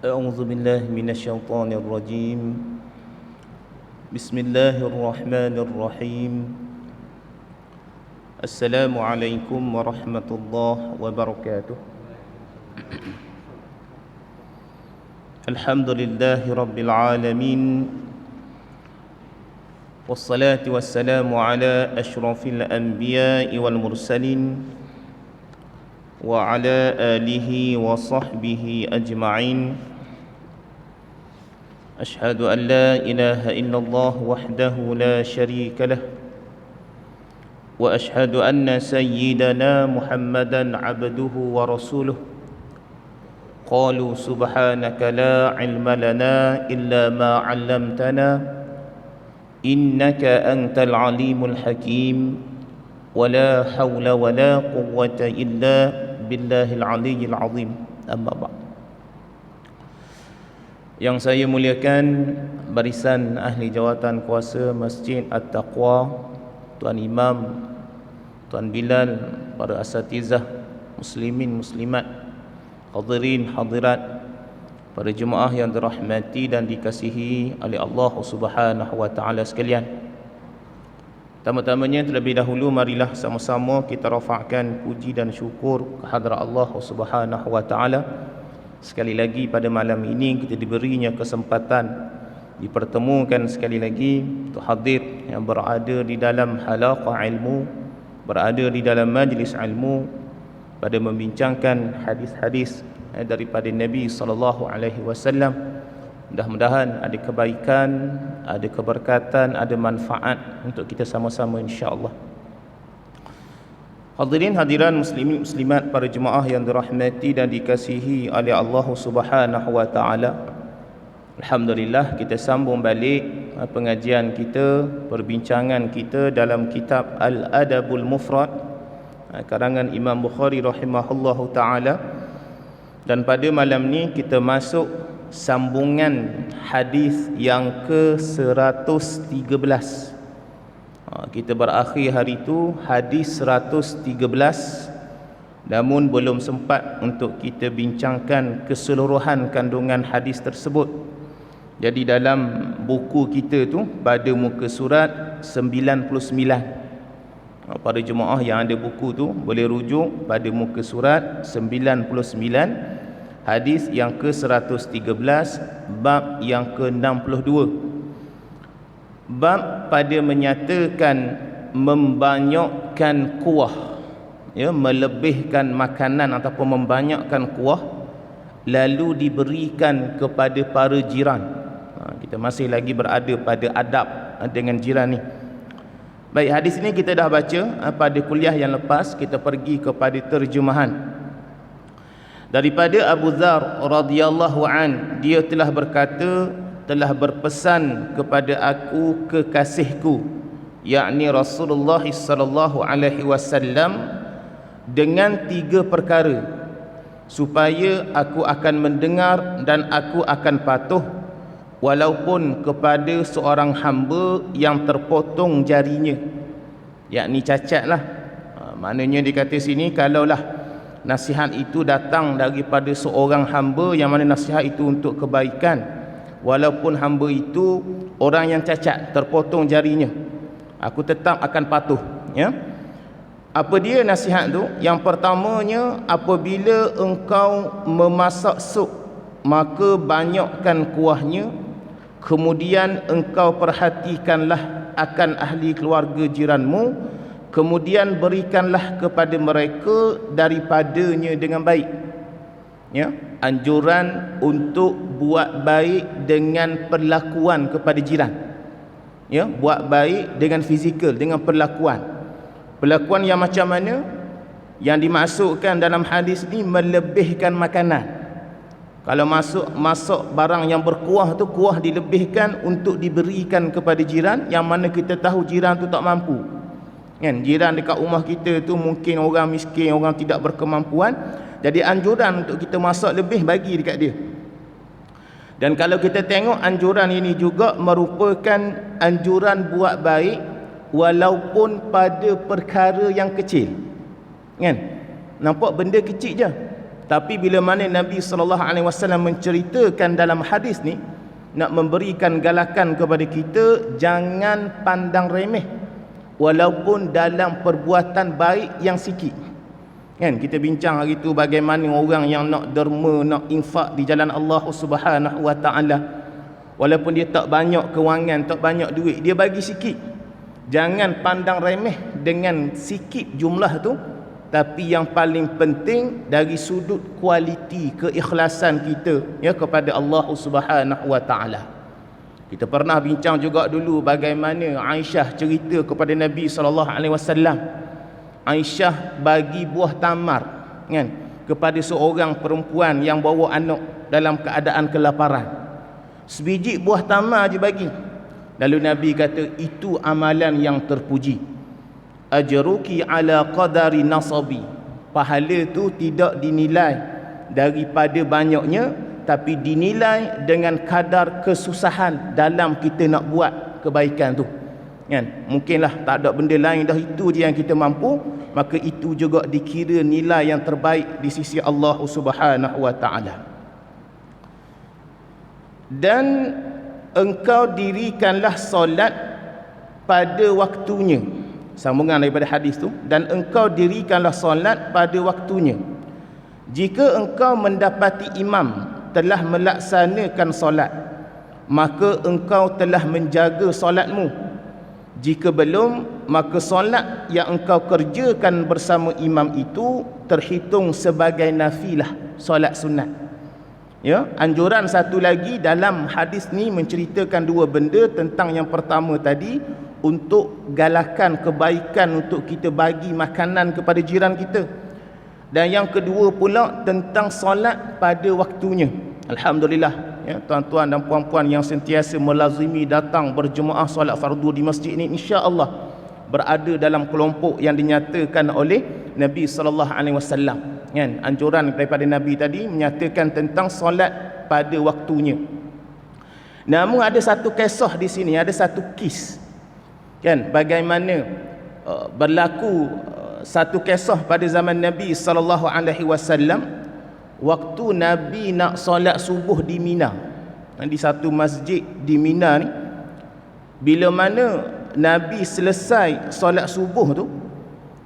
أعوذ بالله من الشيطان الرجيم. بسم الله الرحمن الرحيم. السلام عليكم ورحمة الله وبركاته. الحمد لله رب العالمين، والصلاة والسلام على أشرف الأنبياء والمرسلين وعلى آله وصحبه أجمعين. أشهد أن لا إله إلا الله وحده لا شريك له، وأشهد أن سيدنا محمدا عبده ورسوله. قالوا سبحانك لا علم لنا إلا ما علمتنا إنك أنت العليم الحكيم، ولا حول ولا قوة إلا بالله العلي العظيم. أما بعد. Yang saya muliakan barisan ahli jawatan kuasa Masjid At-Taqwa, Tuan Imam, Tuan Bilal, para asatizah, muslimin, muslimat, hadirin, hadirat, para jemaah yang dirahmati dan dikasihi oleh Allah Subhanahu wa taala sekalian. Pertama-tamanya terlebih dahulu marilah sama-sama kita rafa'kan puji dan syukur kehadrat Allah Subhanahu wa taala. Sekali lagi pada malam ini kita diberinya kesempatan dipertemukan sekali lagi untuk hadir yang berada di dalam halaqah ilmu, berada di dalam majlis ilmu pada membincangkan hadis-hadis daripada Nabi sallallahu alaihi wasallam. Mudah-mudahan ada kebaikan, ada keberkatan, ada manfaat untuk kita sama-sama insya-Allah. Hadirin hadirat muslimin muslimat, para jemaah yang dirahmati dan dikasihi oleh Allah Subhanahu wa taala. Alhamdulillah kita sambung balik pengajian kita, perbincangan kita dalam kitab Al-Adabul Mufrad karangan Imam Bukhari rahimahullahu taala. Dan pada malam ni kita masuk sambungan hadis yang ke-113. Kita berakhir hari itu hadis 113, namun belum sempat untuk kita bincangkan keseluruhan kandungan hadis tersebut. Jadi dalam buku kita tu pada muka surat 99. Para jemaah yang ada buku tu boleh rujuk pada muka surat 99, hadis yang ke-113, bab yang ke-62. Bab pada menyatakan membanyakkan kuah, ya, melebihkan makanan ataupun membanyakkan kuah lalu diberikan kepada para jiran. Kita masih lagi berada pada adab dengan jiran ni. Baik, hadis ini kita dah baca pada kuliah yang lepas. Kita pergi kepada terjemahan daripada Abu Dzar radhiyallahu an. Dia telah berkata, telah berpesan kepada aku kekasihku, yakni Rasulullah sallallahu alaihi wasallam, dengan 3 perkara, supaya aku akan mendengar dan aku akan patuh walaupun kepada seorang hamba yang terpotong jarinya, yakni cacatlah. Maknanya dikata sini, kalaulah nasihat itu datang daripada seorang hamba yang mana nasihat itu untuk kebaikan, walaupun hamba itu orang yang cacat, terpotong jarinya, aku tetap akan patuh, ya. Apa dia nasihat tu? Yang pertamanya, apabila engkau memasak sup, maka banyakkan kuahnya. Kemudian engkau perhatikanlah akan ahli keluarga jiranmu, kemudian berikanlah kepada mereka daripadanya dengan baik, ya. Anjuran untuk buat baik dengan perlakuan kepada jiran, ya, buat baik dengan fizikal, dengan perlakuan. Perlakuan yang macam mana? Yang dimaksudkan dalam hadis ni melebihkan makanan. Kalau masak barang yang berkuah tu, kuah dilebihkan untuk diberikan kepada jiran yang mana kita tahu jiran tu tak mampu, kan? Jiran dekat rumah kita tu mungkin orang miskin, orang tidak berkemampuan. Jadi anjuran untuk kita masak lebih, bagi dekat dia. Dan kalau kita tengok, anjuran ini juga merupakan anjuran buat baik walaupun pada perkara yang kecil, kan? Nampak benda kecil je, Tapi bila mana Nabi SAW menceritakan dalam hadis ni, nak memberikan galakan kepada kita, jangan pandang remeh walaupun dalam perbuatan baik yang sikit. Kan kita bincang hari tu bagaimana orang yang nak derma, nak infak di jalan Allah Subhanahu wa taala, walaupun dia tak banyak kewangan, tak banyak duit, dia bagi sikit. Jangan pandang remeh dengan sikit jumlah tu, tapi yang paling penting dari sudut kualiti keikhlasan kita ya kepada Allah Subhanahu wa taala. Kita pernah bincang juga dulu bagaimana Aisyah cerita kepada Nabi sallallahu alaihi wasallam. Aisyah bagi buah tamar kan kepada seorang perempuan yang bawa anak dalam keadaan kelaparan. Sebiji buah tamar je bagi. Lalu Nabi kata, itu amalan yang terpuji. Ajruki ala qadari nasabi. Pahala tu tidak dinilai daripada banyaknya, tapi dinilai dengan kadar kesusahan dalam kita nak buat kebaikan tu. Kan? Mungkinlah tak ada benda lain dah, itu je yang kita mampu, maka itu juga dikira nilai yang terbaik di sisi Allah Subhanahu wa taala. Dan engkau dirikanlah solat pada waktunya. Sambungan daripada hadis tu, dan engkau dirikanlah solat pada waktunya. Jika engkau mendapati imam telah melaksanakan solat, maka engkau telah menjaga solatmu. Jika belum, maka solat yang engkau kerjakan bersama imam itu terhitung sebagai nafilah, solat sunat. Ya, anjuran satu lagi dalam hadis ni menceritakan dua benda. Tentang yang pertama tadi, untuk galakan kebaikan untuk kita bagi makanan kepada jiran kita. Dan yang kedua pula tentang solat pada waktunya. Alhamdulillah ya, tuan-tuan dan puan-puan yang sentiasa melazimi datang berjemaah solat fardu di masjid ini, insya-Allah berada dalam kelompok yang dinyatakan oleh Nabi sallallahu alaihi wasallam. Kan, anjuran daripada Nabi tadi menyatakan tentang solat pada waktunya. Namun ada satu kisah di sini, ada satu kes. Kan, bagaimana berlaku satu kisah pada zaman Nabi sallallahu alaihi wasallam waktu Nabi nak solat subuh di Mina. Di satu masjid di Mina ni, bila mana Nabi selesai solat subuh tu,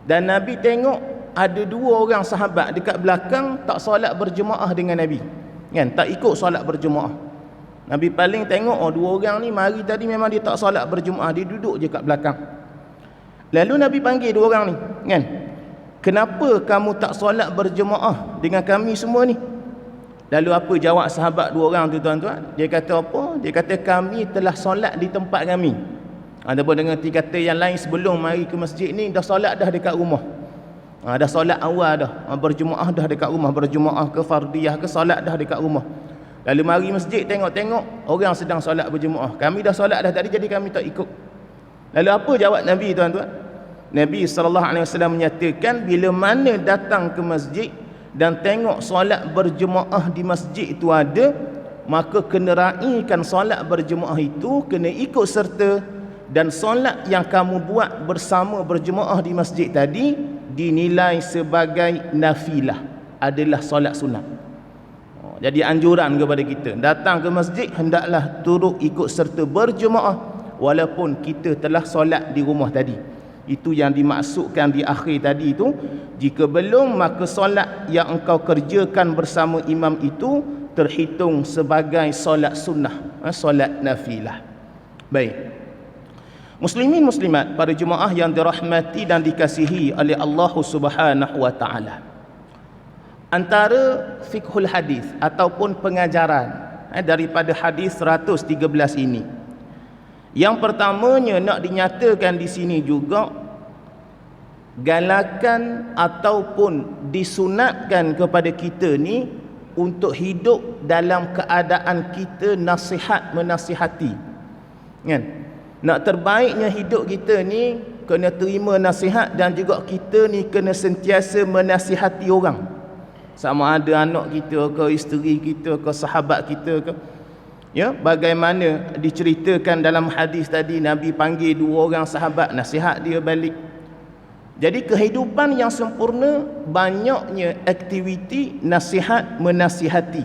dan Nabi tengok ada dua orang sahabat dekat belakang tak solat berjemaah dengan Nabi. Kan, tak ikut solat berjemaah. Nabi paling tengok, oh dua orang ni mari tadi memang dia tak solat berjemaah, dia duduk je kat belakang. Lalu Nabi panggil dua orang ni, kan? Kenapa kamu tak solat berjemaah dengan kami semua ni? Lalu apa jawab sahabat dua orang tu, tuan-tuan? Dia kata apa? Dia kata kami telah solat di tempat kami. Ataupun dengan kata yang lain, sebelum mari ke masjid ni dah solat dah dekat rumah. Dah solat awal dah, berjemaah dah dekat rumah, berjemaah ke fardiyah ke, solat dah dekat rumah. Lalu mari masjid tengok-tengok orang sedang solat berjemaah. Kami dah solat dah tadi, jadi kami tak ikut. Lalu apa jawab Nabi, tuan-tuan? Nabi SAW menyatakan, bila mana datang ke masjid dan tengok solat berjemaah di masjid itu ada, maka kena raikan solat berjemaah itu, kena ikut serta, dan solat yang kamu buat bersama berjemaah di masjid tadi dinilai sebagai nafilah, adalah solat sunat. Jadi anjuran kepada kita, datang ke masjid hendaklah turut ikut serta berjemaah walaupun kita telah solat di rumah tadi. Itu yang dimaksudkan di akhir tadi itu. Jika belum, maka solat yang engkau kerjakan bersama imam itu terhitung sebagai solat sunnah, solat nafilah. Baik, muslimin muslimat, para jemaah yang dirahmati dan dikasihi oleh Allah Subhanahu wa taala, antara fiqhul hadis ataupun pengajaran daripada hadis 113 ini, yang pertamanya nak dinyatakan di sini juga, galakan ataupun disunatkan kepada kita ni untuk hidup dalam keadaan kita nasihat menasihati. Kan? Nak terbaiknya hidup kita ni kena terima nasihat, dan juga kita ni kena sentiasa menasihati orang. Sama ada anak kita ke, isteri kita ke, sahabat kita ke. Ya, bagaimana diceritakan dalam hadis tadi, Nabi panggil dua orang sahabat, nasihat dia balik. Jadi kehidupan yang sempurna banyaknya aktiviti nasihat menasihati,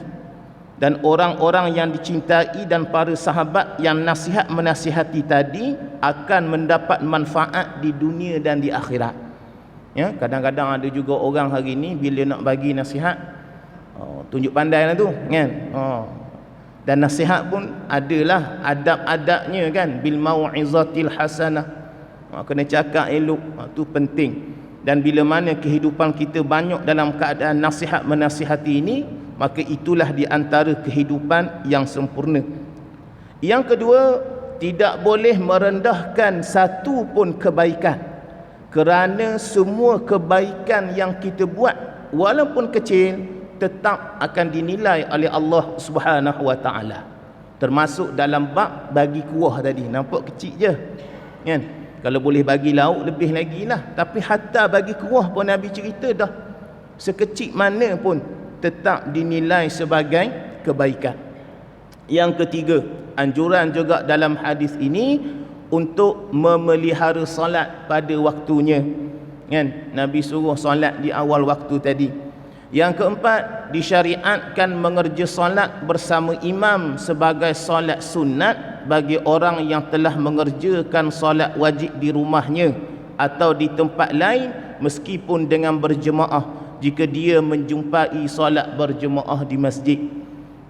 dan orang-orang yang dicintai dan para sahabat yang nasihat menasihati tadi akan mendapat manfaat di dunia dan di akhirat. Ya, kadang-kadang ada juga orang hari ni bila nak bagi nasihat, tunjuk pandai lah tu kan. Dan nasihat pun adalah adab-adabnya kan, bil mau'izatil hasanah. Kena cakap elok, tu penting. Dan bila mana kehidupan kita banyak dalam keadaan nasihat menasihati ini, maka itulah di antara kehidupan yang sempurna. Yang kedua, tidak boleh merendahkan satu pun kebaikan, kerana semua kebaikan yang kita buat walaupun kecil tetap akan dinilai oleh Allah Subhanahu wa taala. Termasuk dalam bab bagi kuah tadi, nampak kecil je kan. Kalau boleh bagi lauk lebih lagi lah. Tapi hatta bagi kuah pun Nabi cerita dah, sekecil mana pun tetap dinilai sebagai kebaikan. Yang ketiga, anjuran juga dalam hadis ini untuk memelihara solat pada waktunya kan. Nabi suruh solat di awal waktu tadi. Yang keempat, disyariatkan mengerja solat bersama imam sebagai solat sunat bagi orang yang telah mengerjakan solat wajib di rumahnya atau di tempat lain meskipun dengan berjemaah, jika dia menjumpai solat berjemaah di masjid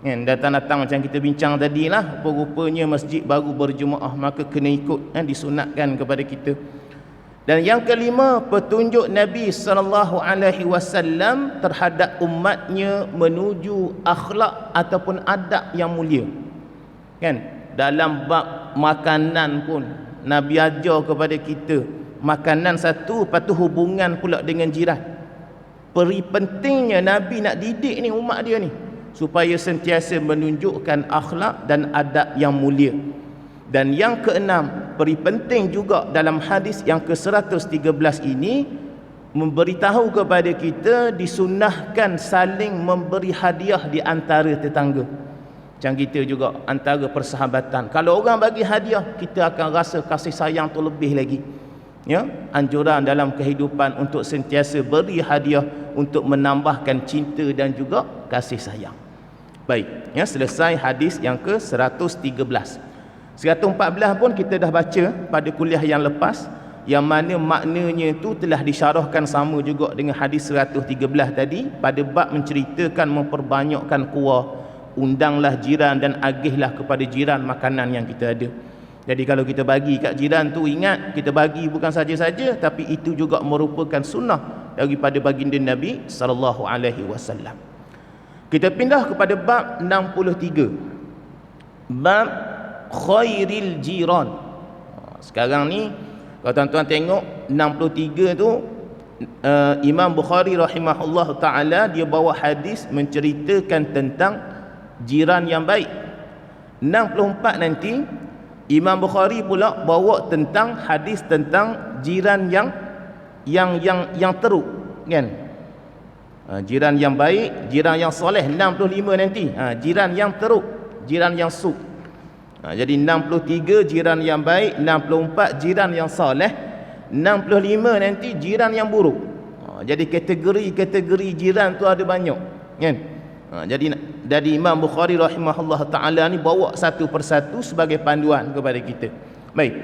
kan. Datang-datang macam kita bincang tadilah, rupanya masjid baru berjemaah, maka kena ikut kan, disunatkan kepada kita. Dan yang kelima, petunjuk Nabi SAW terhadap umatnya menuju akhlak ataupun adab yang mulia kan. Dalam bab makanan pun Nabi ajar kepada kita makanan satu, lepas tu hubungan pula dengan jiran. Peri pentingnya Nabi nak didik ni umat dia ni supaya sentiasa menunjukkan akhlak dan adab yang mulia. Dan yang keenam, peri penting juga dalam hadis yang ke-113 ini memberitahu kepada kita disunahkan saling memberi hadiah di antara tetangga. Macam kita juga antara persahabatan, kalau orang bagi hadiah, kita akan rasa kasih sayang tu lebih lagi. Ya, anjuran dalam kehidupan untuk sentiasa beri hadiah untuk menambahkan cinta dan juga kasih sayang. Baik, ya, selesai hadis yang ke-113. 114 pun kita dah baca pada kuliah yang lepas, yang mana maknanya itu telah disyarahkan sama juga dengan hadis 113 tadi pada bab menceritakan memperbanyakkan kuah. Undanglah jiran dan agihlah kepada jiran makanan yang kita ada. Jadi kalau kita bagi kat jiran tu, ingat kita bagi bukan saja-saja, tapi itu juga merupakan sunnah daripada baginda Nabi SAW. Kita pindah kepada bab 63, bab khairil jiran. Sekarang ni kalau tuan-tuan tengok 63 tu, Imam Bukhari rahimahullah ta'ala dia bawa hadis menceritakan tentang jiran yang baik. 64 nanti Imam Bukhari pula bawa tentang hadis tentang jiran yang teruk kan. Jiran yang baik, jiran yang soleh. 65 nanti jiran yang teruk, jiran yang su. Jadi 63 jiran yang baik, 64 jiran yang soleh, 65 nanti jiran yang buruk. Jadi kategori-kategori jiran tu ada banyak kan. Jadi dari Imam Bukhari rahimahullah ta'ala ni bawa satu persatu sebagai panduan kepada kita. Baik,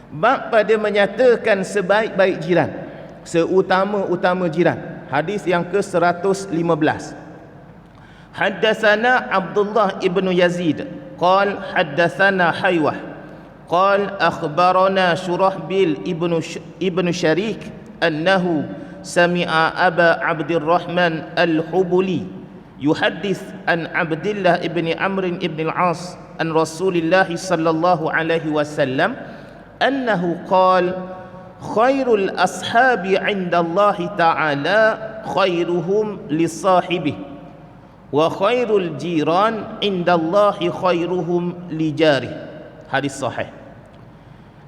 bab pada menyatakan sebaik-baik jiran, seutama-utama jiran. Hadis yang ke-115. Haddatsana Abdullah ibn Yazid qal haddatsana Haywah qal akhbarana Shurahbil ibn Sharik annahu sami'a Aba Abdurrahman al-Hubuli yuhaddits an Abdullah ibn Amr ibn al-As an Rasulillah sallallahu alaihi wasallam annahu qala khairul ashabi 'inda Allah ta'ala khairuhum li sahibihi wa khairul jiran 'inda Allah khairuhum li jarih. Hadis sahih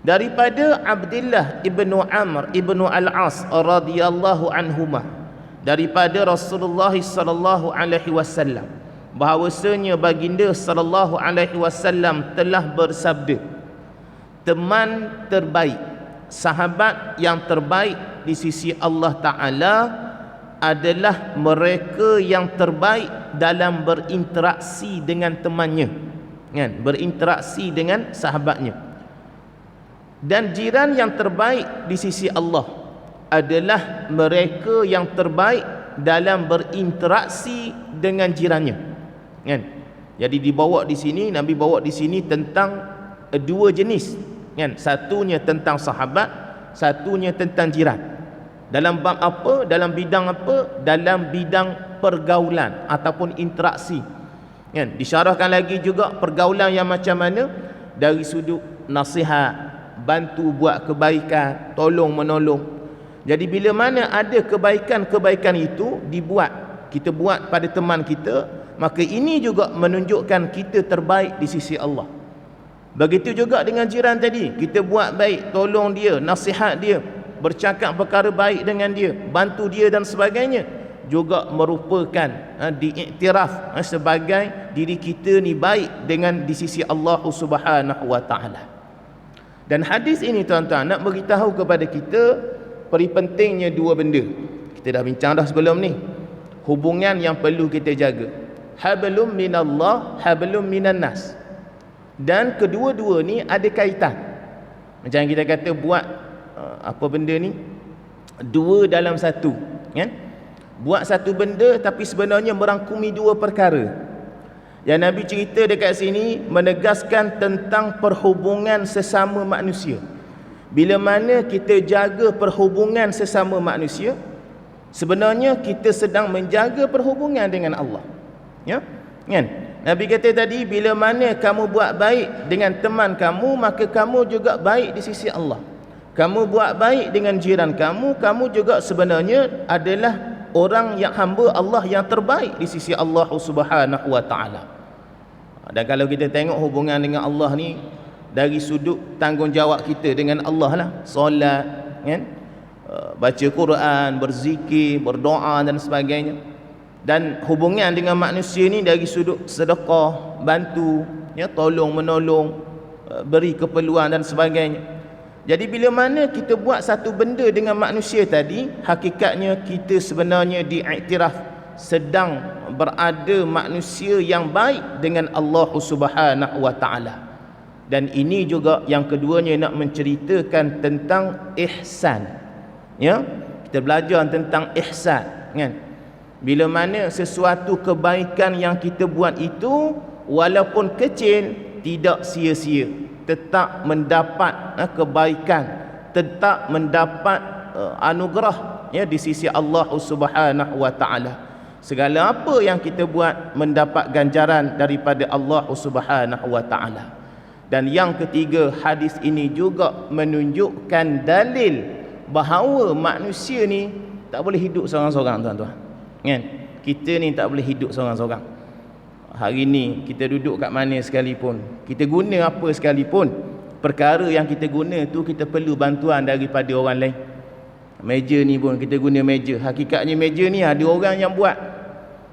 daripada Abdullah ibnu Amr ibnu al-As radhiyallahu anhuma, daripada Rasulullah sallallahu alaihi wasallam bahawasanya baginda sallallahu alaihi wasallam telah bersabda, teman terbaik sahabat yang terbaik di sisi Allah Ta'ala adalah mereka yang terbaik dalam berinteraksi dengan temannya, kan? Berinteraksi dengan sahabatnya. Dan jiran yang terbaik di sisi Allah adalah mereka yang terbaik dalam berinteraksi dengan jirannya, kan? Jadi dibawa di sini, Nabi bawa di sini tentang dua jenis, kan? Satunya tentang sahabat, satunya tentang jiran. Dalam bab apa? Dalam bidang apa? Dalam bidang pergaulan ataupun interaksi, kan? Disyarahkan lagi juga pergaulan yang macam mana, dari sudut nasihat, bantu buat kebaikan, tolong menolong. Jadi bila mana ada kebaikan-kebaikan itu dibuat, kita buat pada teman kita, maka ini juga menunjukkan kita terbaik di sisi Allah. Begitu juga dengan jiran tadi, kita buat baik, tolong dia, nasihat dia, bercakap perkara baik dengan dia, bantu dia dan sebagainya, juga merupakan diiktiraf sebagai diri kita ni baik dengan di sisi Allah Subhanahu wa taala. Dan hadis ini tuan-tuan nak beritahu kepada kita peri pentingnya dua benda. Kita dah bincang dah sebelum ni. Hubungan yang perlu kita jaga. Hablum minallah, hablum minan nas. Dan kedua-dua ni ada kaitan. Macam kita kata buat apa benda ni? Dua dalam satu, kan? Buat satu benda tapi sebenarnya merangkumi dua perkara. Yang Nabi cerita dekat sini menegaskan tentang perhubungan sesama manusia. Bila mana kita jaga perhubungan sesama manusia, sebenarnya kita sedang menjaga perhubungan dengan Allah. Ya? Kan? Nabi kata tadi, bila mana kamu buat baik dengan teman kamu, maka kamu juga baik di sisi Allah. Kamu buat baik dengan jiran kamu, kamu juga sebenarnya adalah orang yang hamba Allah yang terbaik di sisi Allah Subhanahu wa taala. Dan kalau kita tengok hubungan dengan Allah ni dari sudut tanggungjawab kita dengan Allah lah, solat, kan? Baca Quran, berzikir, berdoa dan sebagainya. Dan hubungan dengan manusia ni dari sudut sedekah, bantu, ya, tolong menolong, beri keperluan dan sebagainya. Jadi bila mana kita buat satu benda dengan manusia tadi, hakikatnya kita sebenarnya diiktiraf sedang berada manusia yang baik dengan Allah Subhanahu wa taala. Dan ini juga yang keduanya nak menceritakan tentang ihsan. Ya, kita belajar tentang ihsan, kan? Bila mana sesuatu kebaikan yang kita buat itu walaupun kecil tidak sia-sia, tetap mendapat kebaikan, tetap mendapat anugerah, ya, di sisi Allah Subhanahu wa taala. Segala apa yang kita buat mendapat ganjaran daripada Allah Subhanahu wa taala. Dan yang ketiga, hadis ini juga menunjukkan dalil bahawa manusia ni tak boleh hidup seorang-seorang, tuan-tuan. Kan? Kita ni tak boleh hidup seorang-seorang. Hari ni kita duduk kat mana sekalipun, kita guna apa sekalipun, perkara yang kita guna tu kita perlu bantuan daripada orang lain. Meja ni pun kita guna meja, hakikatnya meja ni ada orang yang buat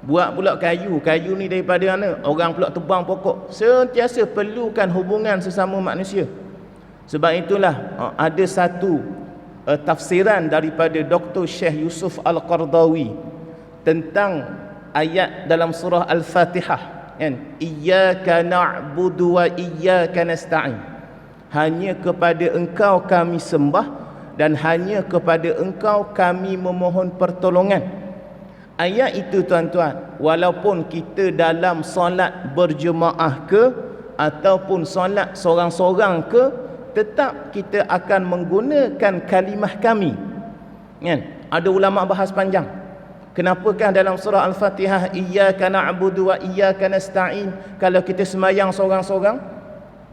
pula kayu ni daripada mana, orang pula tebang pokok. Sentiasa perlukan hubungan sesama manusia. Sebab itulah ada satu tafsiran daripada Dr. Syekh Yusuf Al-Qardawi tentang ayat dalam surah Al-Fatihah, kan? Iyyaka na'budu wa iyyaka nasta'in. Hanya kepada engkau kami sembah dan hanya kepada engkau kami memohon pertolongan. Ayat itu, tuan-tuan, walaupun kita dalam solat berjemaah ke ataupun solat seorang-seorang ke, tetap kita akan menggunakan kalimah kami, kan? Ada ulama bahas panjang. Kenapakah dalam surah Al-Fatihah iyyaka na'budu wa iyyaka nasta'in, kalau kita sembahyang seorang-seorang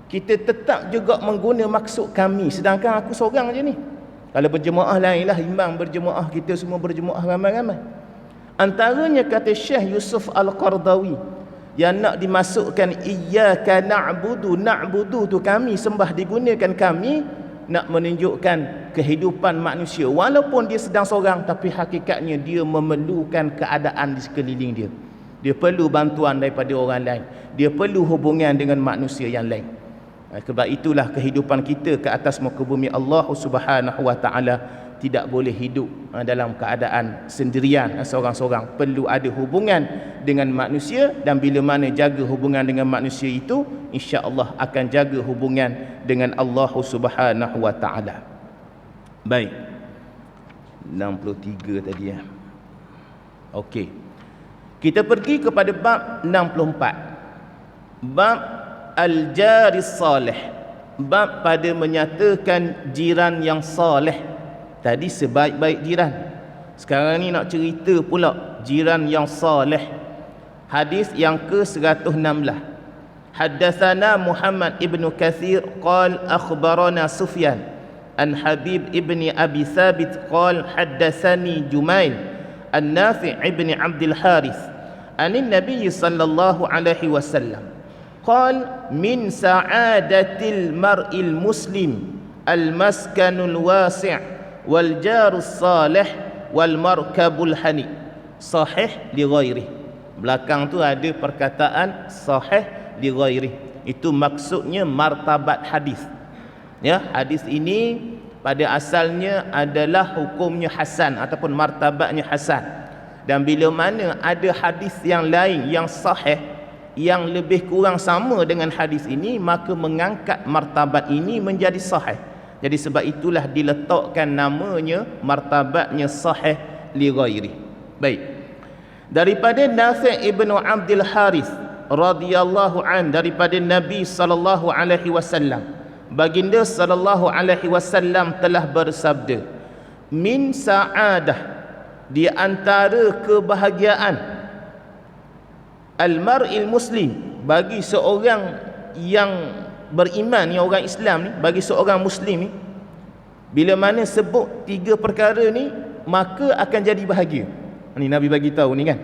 kita tetap juga mengguna maksud kami, sedangkan aku seorang je ni. Kalau berjemaah lainlah, imam berjemaah, kita semua berjemaah ramai-ramai. Antaranya kata Syekh Yusuf Al-Qardawi yang nak dimasukkan iyyaka na'budu tu kami sembah, digunakan kami nak menunjukkan kehidupan manusia walaupun dia sedang seorang, tapi hakikatnya dia memerlukan keadaan di sekeliling dia. Dia perlu bantuan daripada orang lain, dia perlu hubungan dengan manusia yang lain. Sebab itulah kehidupan kita ke atas muka bumi Allah Subhanahu wa taala tidak boleh hidup dalam keadaan sendirian seorang-seorang. Perlu ada hubungan dengan manusia, dan bila mana jaga hubungan dengan manusia itu, insya-Allah akan jaga hubungan dengan Allah Subhanahu wa taala. Baik. 63 tadi ya. Okey. Kita pergi kepada bab 64. Bab Al-Jaris Salih, bab pada menyatakan jiran yang saleh. Tadi sebaik-baik jiran, sekarang ni nak cerita pula jiran yang saleh. Hadis yang ke-116. Haddatsana Muhammad ibn Katsir qal akhbarana Sufyan an Habib ibn Abi Thabit qal haddatsani Jumail an Nafi' ibn Abdul Harith an Nabi sallallahu alaihi wasallam قال من سعادة المرء المسلم المسكن الواسع والجار الصالح والمركب الحني صحيح لغيره. Belakang tu ada perkataan sahih li ghairi. Itu maksudnya martabat hadis. Ya, hadis ini pada asalnya adalah hukumnya hasan ataupun martabatnya hasan. Dan bila mana ada hadis yang lain yang sahih yang lebih kurang sama dengan hadis ini, maka mengangkat martabat ini menjadi sahih. Jadi sebab itulah diletakkan namanya martabatnya sahih li ghairi. Baik. Daripada Nafi' ibn Abdul Harith radhiyallahu an, daripada Nabi sallallahu alaihi wasallam, baginda sallallahu alaihi wasallam telah bersabda, min sa'adah, di antara kebahagiaan al-mar'il muslim, bagi seorang yang beriman, yang orang Islam ni, bagi seorang muslim ni, bila mana sebut tiga perkara ni, maka akan jadi bahagia. Ni Nabi bagi tahu ni kan.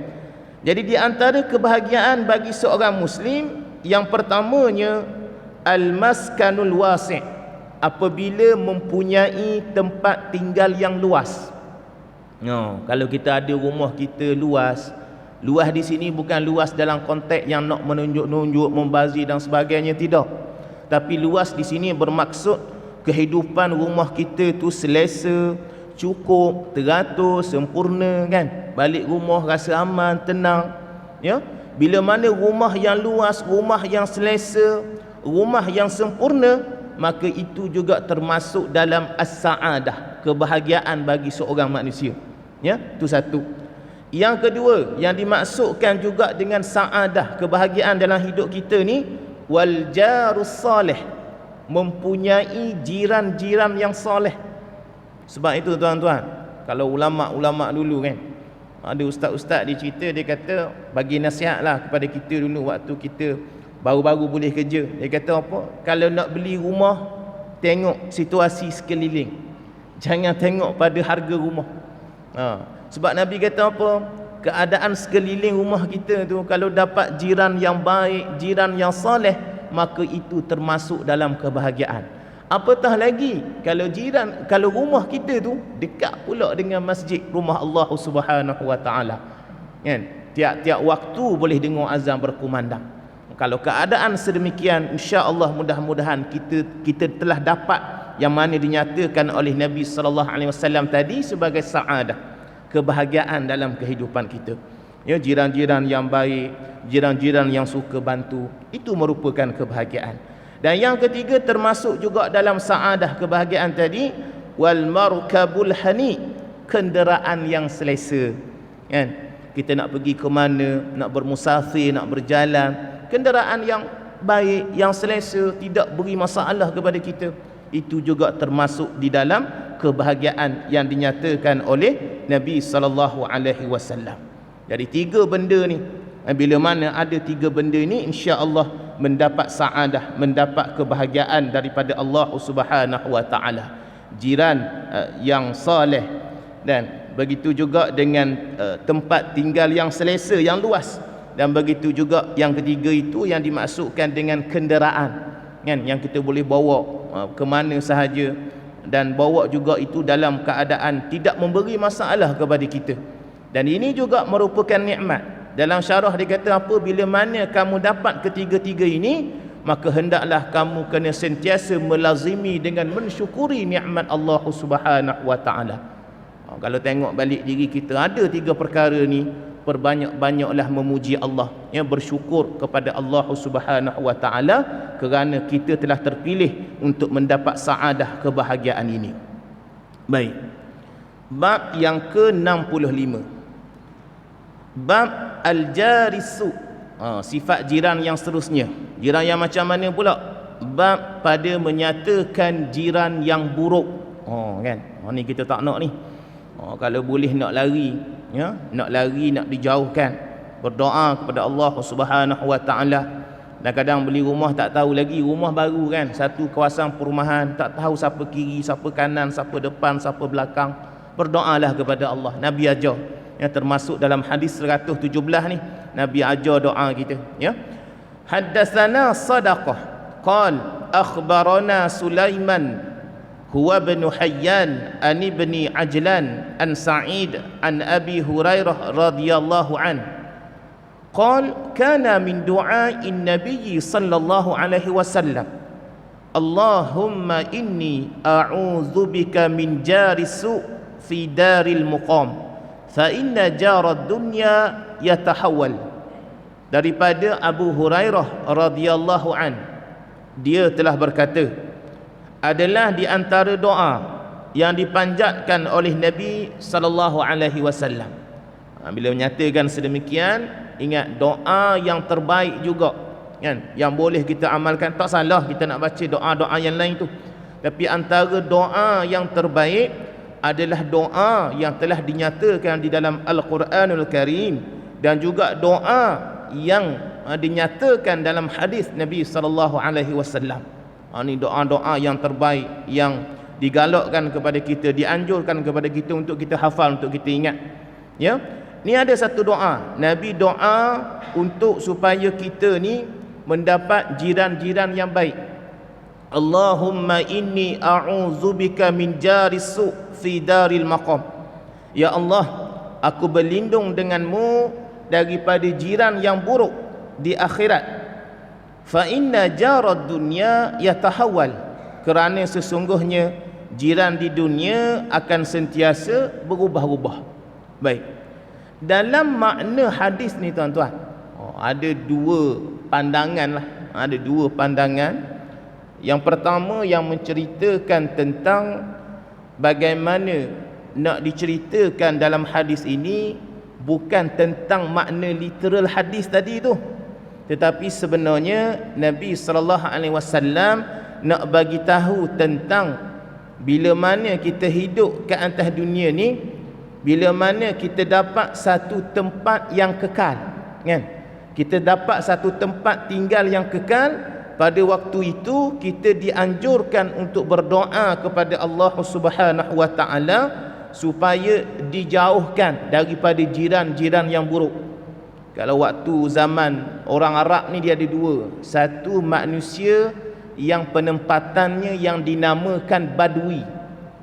Jadi di antara kebahagiaan bagi seorang muslim, yang pertamanya al-maskanul wasi', apabila mempunyai tempat tinggal yang luas. Kalau kita ada rumah kita luas, luas di sini bukan luas dalam konteks yang nak menunjuk-nunjuk, membazir dan sebagainya, tidak. Tapi luas di sini bermaksud kehidupan rumah kita tu selesa, cukup, teratur, sempurna kan. Balik rumah rasa aman, tenang. Ya, bila mana rumah yang luas, rumah yang selesa, rumah yang sempurna, maka itu juga termasuk dalam as-sa'adah, kebahagiaan bagi seorang manusia. Ya, itu satu. Yang kedua, yang dimaksudkan juga dengan sa'adah, kebahagiaan dalam hidup kita ni, wal jarus salih, mempunyai jiran-jiran yang soleh. Sebab itu tuan-tuan, kalau ulama-ulama dulu kan, ada ustaz-ustaz dia cerita, dia kata bagi nasihatlah kepada kita dulu waktu kita baru-baru boleh kerja. Dia kata apa? Kalau nak beli rumah, tengok situasi sekeliling, jangan tengok pada harga rumah. Sebab Nabi kata apa? Keadaan sekeliling rumah kita tu, kalau dapat jiran yang baik, jiran yang soleh, maka itu termasuk dalam kebahagiaan. Apatah lagi kalau rumah kita tu dekat pula dengan masjid, rumah Allah Subhanahu wa taala. Kan? Tiap-tiap waktu boleh dengar azan berkumandang. Kalau keadaan sedemikian, insya-Allah mudah-mudahan kita telah dapat yang mana dinyatakan oleh Nabi sallallahu alaihi wasallam tadi sebagai sa'adah, kebahagiaan dalam kehidupan kita. Ya, jiran-jiran yang baik, jiran-jiran yang suka bantu, itu merupakan kebahagiaan. Dan yang ketiga termasuk juga dalam sa'adah, kebahagiaan tadi, wal markabul hani, kenderaan yang selesa. Kan? Kita nak pergi ke mana, nak bermusafir, nak berjalan, kenderaan yang baik, yang selesa, tidak beri masalah kepada kita, itu juga termasuk di dalam kebahagiaan yang dinyatakan oleh Nabi sallallahu alaihi wasallam. Jadi tiga benda ni, bila mana ada tiga benda ni, insya-Allah mendapat sa'adah, mendapat kebahagiaan daripada Allah Subhanahu wa taala. Jiran yang soleh, dan begitu juga dengan tempat tinggal yang selesa, yang luas. Dan begitu juga yang ketiga itu yang dimaksudkan dengan kenderaan, kan, yang kita boleh bawa ke mana sahaja, dan bawa juga itu dalam keadaan tidak memberi masalah kepada kita. Dan ini juga merupakan nikmat. Dalam syarah dia kata apa? Bila mana kamu dapat ketiga-tiga ini, maka hendaklah kamu kena sentiasa melazimi dengan mensyukuri nikmat Allah Subhanahu wa taala. Kalau tengok balik diri kita, ada 3 perkara ni, perbanyak-banyaklah memuji Allah, bersyukur kepada Allah Subhanahu wa taala kerana kita telah terpilih untuk mendapat saadah kebahagiaan ini. Baik. Bab yang ke-65. Bab al-jarisu. Sifat jiran yang seterusnya. Jiran yang macam mana pula? Bab pada menyatakan jiran yang buruk. Kan? Ni kita tak nak ni. Kalau boleh nak lari, nak lari, nak dijauhkan, berdoa kepada Allah Subhanahu wa taala. Dan kadang beli rumah tak tahu lagi, rumah baru kan, satu kawasan perumahan, tak tahu siapa kiri, siapa kanan, siapa depan, siapa belakang. Berdoalah kepada Allah. Nabi ajar, termasuk dalam hadis 117 ni, Nabi ajar doa kita, Haddatsana Sadaqah qal akhbarana Sulaiman huwa ibn Hayyan an ibni Ajlan an Sa'id an Abi Hurairah radhiyallahu an qal kana min du'a'in Nabiy sallallahu alaihi wasallam Allahumma inni a'udzu bika min jari su' fi daril muqam fa inna jarad dunya yatahawwal. Daripada Abu Hurairah radhiyallahu an, dia telah berkata, adalah di antara doa yang dipanjatkan oleh Nabi sallallahu alaihi wasallam. Bila menyatakan sedemikian, ingat doa yang terbaik juga, kan, yang boleh kita amalkan. Tak salah kita nak baca doa-doa yang lain tu, tapi antara doa yang terbaik adalah doa yang telah dinyatakan di dalam Al-Quranul Karim, dan juga doa yang dinyatakan dalam hadis Nabi sallallahu alaihi wasallam. Ini doa-doa yang terbaik yang digalakkan kepada kita, dianjurkan kepada kita untuk kita hafal, untuk kita ingat. Ni ada satu doa Nabi doa untuk supaya kita ni mendapat jiran-jiran yang baik. Allahumma inni a'udzubika min jaris su' fi daril maqam. Ya Allah, aku berlindung denganmu daripada jiran yang buruk di akhirat. Fa inna jarad dunya yatahawwal, kerana sesungguhnya jiran di dunia akan sentiasa berubah-ubah. Baik, dalam makna hadis ni tuan-tuan, ada 2 pandangan lah. Ada 2 pandangan. Yang pertama yang menceritakan tentang bagaimana nak diceritakan dalam hadis ini bukan tentang makna literal hadis tadi tu, tetapi sebenarnya Nabi sallallahu alaihi wasallam nak bagi tahu tentang bila mana kita hidup ke atas dunia ni, bila mana kita dapat satu tempat yang kekal, kan? Kita dapat satu tempat tinggal yang kekal. Pada waktu itu kita dianjurkan untuk berdoa kepada Allah Subhanahu wa taala supaya dijauhkan daripada jiran-jiran yang buruk. Kalau waktu zaman orang Arab ni dia ada 2. Satu, manusia yang penempatannya yang dinamakan badui.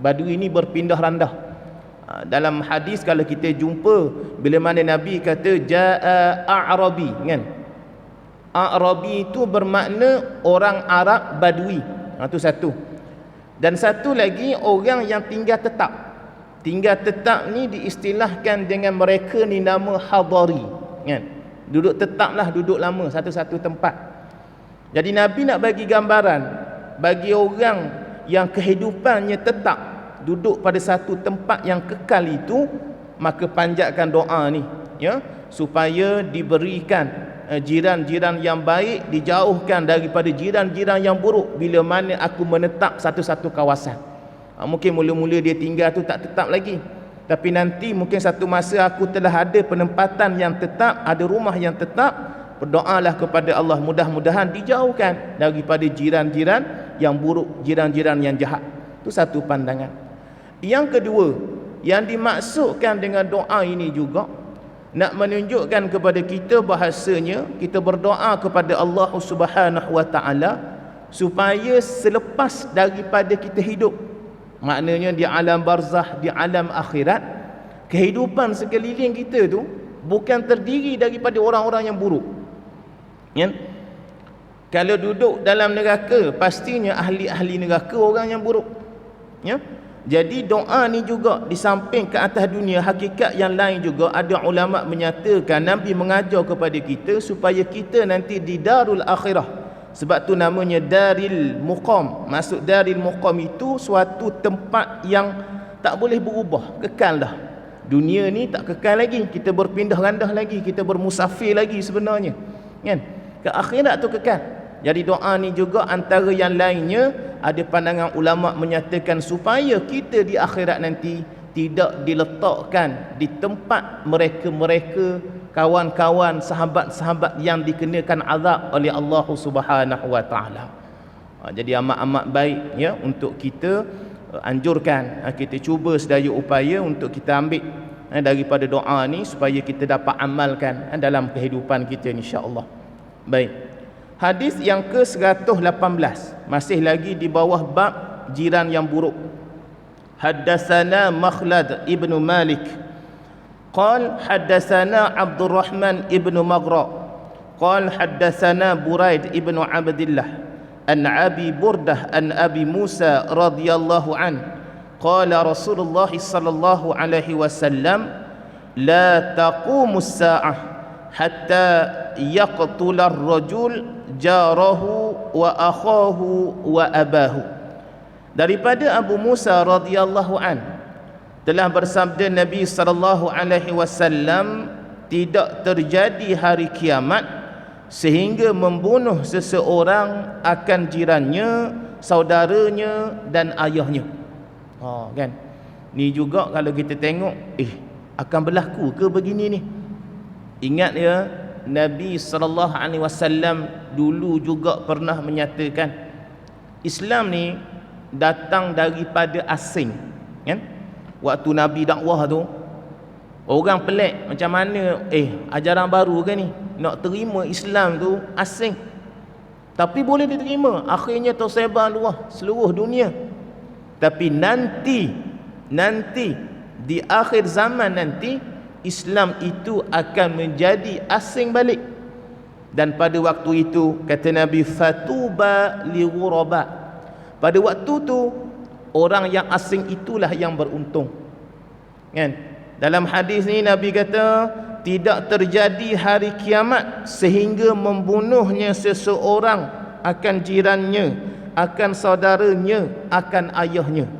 Badui ni berpindah randah. Dalam hadis kalau kita jumpa bila mana Nabi kata jaa a'rabi, kan? A'rabi itu bermakna orang Arab badui. Itu satu. Dan satu lagi, orang yang tinggal tetap. Tinggal tetap ni diistilahkan dengan mereka ni nama hadari, kan? Duduk tetaplah, duduk lama satu-satu tempat. Jadi Nabi nak bagi gambaran bagi orang yang kehidupannya tetap duduk pada satu tempat yang kekal itu, maka panjatkan doa ni, supaya diberikan jiran-jiran yang baik, dijauhkan daripada jiran-jiran yang buruk bila mana aku menetap satu-satu kawasan. Mungkin mula-mula dia tinggal tu tak tetap lagi, tapi nanti mungkin satu masa aku telah ada penempatan yang tetap, ada rumah yang tetap. Berdoalah kepada Allah, mudah-mudahan dijauhkan daripada jiran-jiran yang buruk, jiran-jiran yang jahat. Itu satu pandangan. Yang kedua, yang dimaksudkan dengan doa ini juga nak menunjukkan kepada kita bahasanya kita berdoa kepada Allah Subhanahu wa taala supaya selepas daripada kita hidup, maknanya di alam barzah, di alam akhirat, kehidupan sekeliling kita tu bukan terdiri daripada orang-orang yang buruk, kan? Kalau duduk dalam neraka, pastinya ahli-ahli neraka orang yang buruk. Ya. Jadi doa ni juga di samping ke atas dunia, hakikat yang lain juga ada ulama menyatakan Nabi mengajar kepada kita supaya kita nanti di darul akhirah. Sebab tu namanya daril muqam. Maksud daril muqam itu suatu tempat yang tak boleh berubah, kekal dah. Dunia ni tak kekal lagi, kita berpindah randah lagi, kita bermusafir lagi sebenarnya. Kan? Ke akhirat tu kekal. Jadi doa ni juga antara yang lainnya ada pandangan ulama menyatakan supaya kita di akhirat nanti tidak diletakkan di tempat mereka-mereka, kawan-kawan, sahabat-sahabat yang dikenakan azab oleh Allah Subhanahu wa taala. Jadi amat-amat baik ya untuk kita anjurkan, kita cuba sedaya upaya untuk kita ambil daripada doa ni supaya kita dapat amalkan dalam kehidupan kita insya-Allah. Baik. Hadis yang ke-118 masih lagi di bawah bab jiran yang buruk. Haddatsana Makhlad ibn Malik qal haddatsana Abdul Rahman ibn Maghra qal haddatsana Buraid ibn Abdullah an Abi Burdah an Abi Musa radhiyallahu an qala Rasulullah sallallahu alaihi wasallam la taqumus saa'ah hatta yaqtula ar-rajul jarahu wa akhahu wa abahu. Daripada Abu Musa radhiyallahu an telah bersabda Nabi sallallahu alaihi wasallam, tidak terjadi hari kiamat sehingga membunuh seseorang akan jirannya, saudaranya dan ayahnya. Kan? Ni juga kalau kita tengok akan berlaku ke begini ni? Ingat ya, Nabi SAW dulu juga pernah menyatakan Islam ni datang daripada asing, kan? Waktu Nabi dakwah tu orang pelik macam mana ajaran baru ke ni, nak terima Islam tu asing, tapi boleh diterima, akhirnya tersebar luas seluruh dunia. Tapi nanti di akhir zaman nanti Islam itu akan menjadi asing balik. Dan pada waktu itu kata Nabi, fatuba li ghuraba. Pada waktu tu orang yang asing itulah yang beruntung. Kan? Dalam hadis ni Nabi kata tidak terjadi hari kiamat sehingga membunuhnya seseorang akan jirannya, akan saudaranya, akan ayahnya.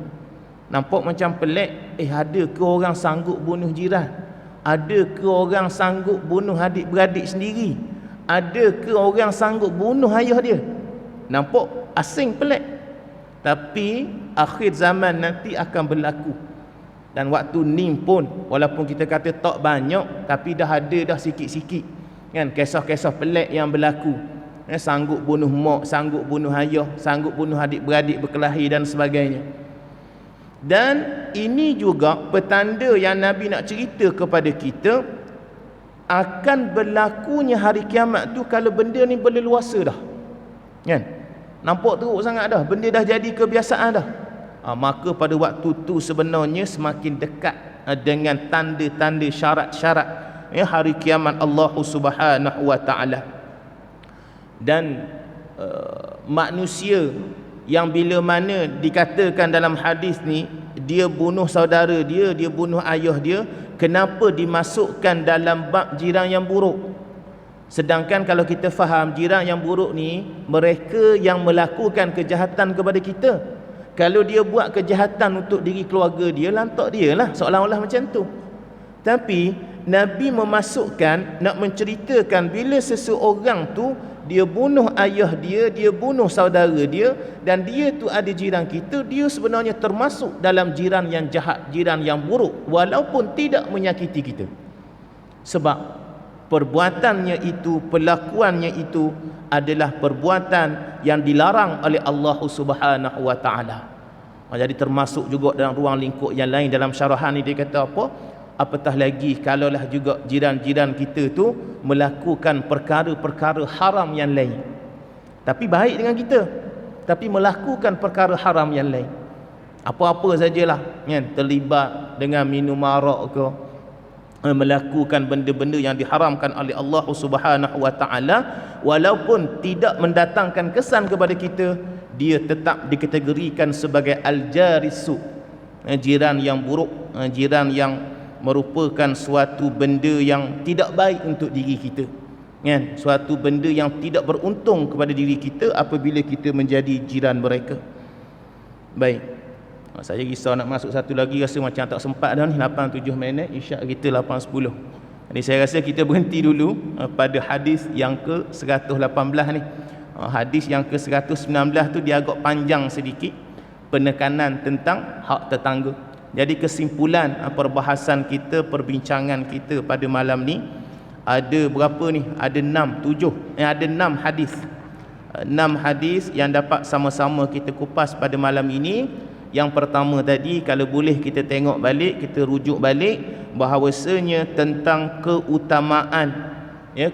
Nampak macam pelik. Ada ke orang sanggup bunuh jiran? Ada ke orang sanggup bunuh adik-beradik sendiri? Ada ke orang sanggup bunuh ayah dia? Nampak asing, pelik. Tapi akhir zaman nanti akan berlaku. Dan waktu ni pun walaupun kita kata tak banyak, tapi dah ada dah sikit-sikit. Kan, kisah-kisah pelik yang berlaku. Sanggup bunuh mak, sanggup bunuh ayah, sanggup bunuh adik-beradik berkelahi dan sebagainya. Dan ini juga petanda yang Nabi nak cerita kepada kita akan berlakunya hari kiamat tu kalau benda ni berleluasa dah. Kan? Nampak teruk sangat dah, benda dah jadi kebiasaan dah. Maka pada waktu tu sebenarnya semakin dekat dengan tanda-tanda syarat-syarat hari kiamat Allah Subhanahu wa taala. Dan manusia yang bila mana dikatakan dalam hadis ni dia bunuh saudara dia, dia bunuh ayah dia, kenapa dimasukkan dalam bab jiran yang buruk? Sedangkan kalau kita faham jiran yang buruk ni mereka yang melakukan kejahatan kepada kita. Kalau dia buat kejahatan untuk diri keluarga dia, lantak dia lah, seolah-olah macam tu. Tapi Nabi memasukkan, nak menceritakan bila seseorang tu dia bunuh ayah dia, dia bunuh saudara dia, dan dia tu ada jiran kita, dia sebenarnya termasuk dalam jiran yang jahat, jiran yang buruk, walaupun tidak menyakiti kita. Sebab perbuatannya itu, perlakuannya itu adalah perbuatan yang dilarang oleh Allah Subhanahu wa taala. Jadi termasuk juga dalam ruang lingkup yang lain dalam syarahan ni dia kata apa? Apatah lagi kalaulah juga jiran-jiran kita tu melakukan perkara-perkara haram yang lain. Tapi baik dengan kita, tapi melakukan perkara haram yang lain. Apa-apa sajalah, kan, terlibat dengan minum arak ke, melakukan benda-benda yang diharamkan oleh Allah Subhanahu wa taala, walaupun tidak mendatangkan kesan kepada kita, dia tetap dikategorikan sebagai al-jarisu, jiran yang buruk, jiran yang merupakan suatu benda yang tidak baik untuk diri kita, kan? Suatu benda yang tidak beruntung kepada diri kita apabila kita menjadi jiran mereka. Baik, saya risau nak masuk satu lagi, rasa macam tak sempat dah ni, 8-7 minit, isyak kita 8.10. Jadi saya rasa kita berhenti dulu pada hadis yang ke-118 ni. Hadis yang ke-119 tu dia agak panjang sedikit, penekanan tentang hak tetangga. Jadi kesimpulan perbahasan kita, perbincangan kita pada malam ni, ada berapa ni? Ada 6 hadis. 6 hadis yang dapat sama-sama kita kupas pada malam ini. Yang pertama tadi, kalau boleh kita tengok balik, kita rujuk balik bahawasanya tentang keutamaan,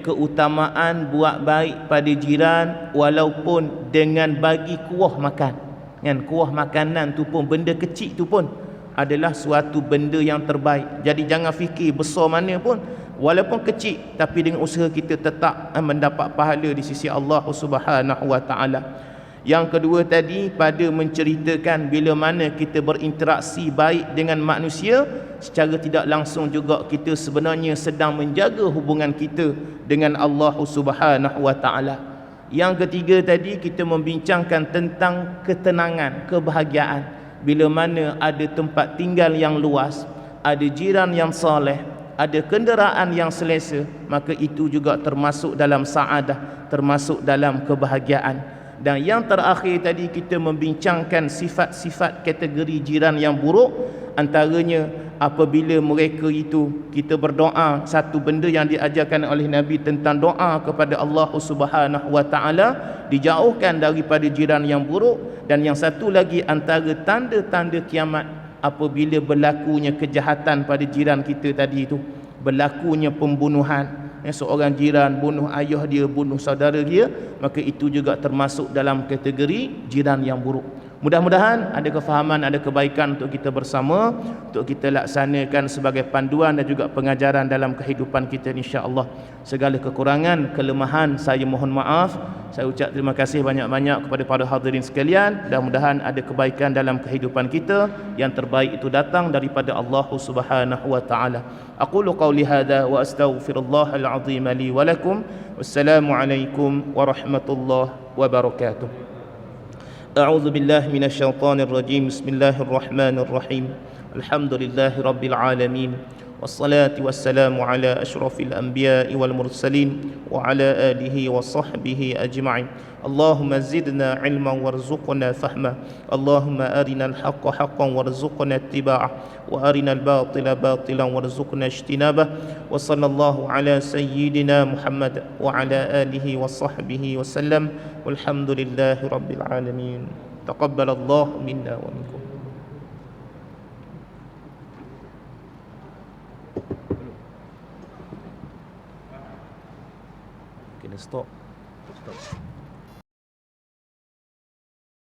keutamaan buat baik pada jiran walaupun dengan bagi kuah makan, kan? Kuah makanan tu pun, benda kecil tu pun adalah suatu benda yang terbaik. Jadi jangan fikir besar mana pun, walaupun kecil, tapi dengan usaha kita tetap mendapat pahala di sisi Allah Subhanahu wa taala. Yang kedua tadi, pada menceritakan bila mana kita berinteraksi baik dengan manusia, secara tidak langsung juga kita sebenarnya sedang menjaga hubungan kita dengan Allah Subhanahu wa taala. Yang ketiga tadi, kita membincangkan tentang ketenangan, kebahagiaan. Bila mana ada tempat tinggal yang luas, ada jiran yang soleh, ada kenderaan yang selesa, maka itu juga termasuk dalam saadah, termasuk dalam kebahagiaan. Dan yang terakhir tadi, kita membincangkan sifat-sifat kategori jiran yang buruk. Antaranya apabila mereka itu, kita berdoa, satu benda yang diajarkan oleh Nabi tentang doa kepada Allah Subhanahu wa taala, dijauhkan daripada jiran yang buruk. Dan yang satu lagi antara tanda-tanda kiamat, apabila berlakunya kejahatan pada jiran kita tadi itu, berlakunya pembunuhan, seorang jiran bunuh ayah dia, bunuh saudara dia, maka itu juga termasuk dalam kategori jiran yang buruk. Mudah-mudahan ada kefahaman, ada kebaikan untuk kita bersama, untuk kita laksanakan sebagai panduan dan juga pengajaran dalam kehidupan kita, insya-Allah. Segala kekurangan, kelemahan, saya mohon maaf. Saya ucap terima kasih banyak-banyak kepada para hadirin sekalian. Mudah-mudahan ada kebaikan dalam kehidupan kita. Yang terbaik itu datang daripada Allah Subhanahu wa taala. Aqulu qawli hadza wa astaghfirullahal azim li wa lakum. Wassalamualaikum warahmatullahi wabarakatuh. أعوذ بالله من الشيطان الرجيم. بسم الله الرحمن الرحيم. الحمد لله رب العالمين، والصلاة والسلام على أشرف الأنبياء والمرسلين وعلى آله وصحبه أجمعين. اللهم زدنا علما وارزقنا فهما، اللهم أرنا الحق حقا وارزقنا اتباعه، وأرنا الباطل باطلا وارزقنا اجتنابه. وصلى الله على سيدنا محمد وعلى آله وصحبه وسلم، والحمد لله رب العالمين. تقبل الله منا ومنكم. Stop.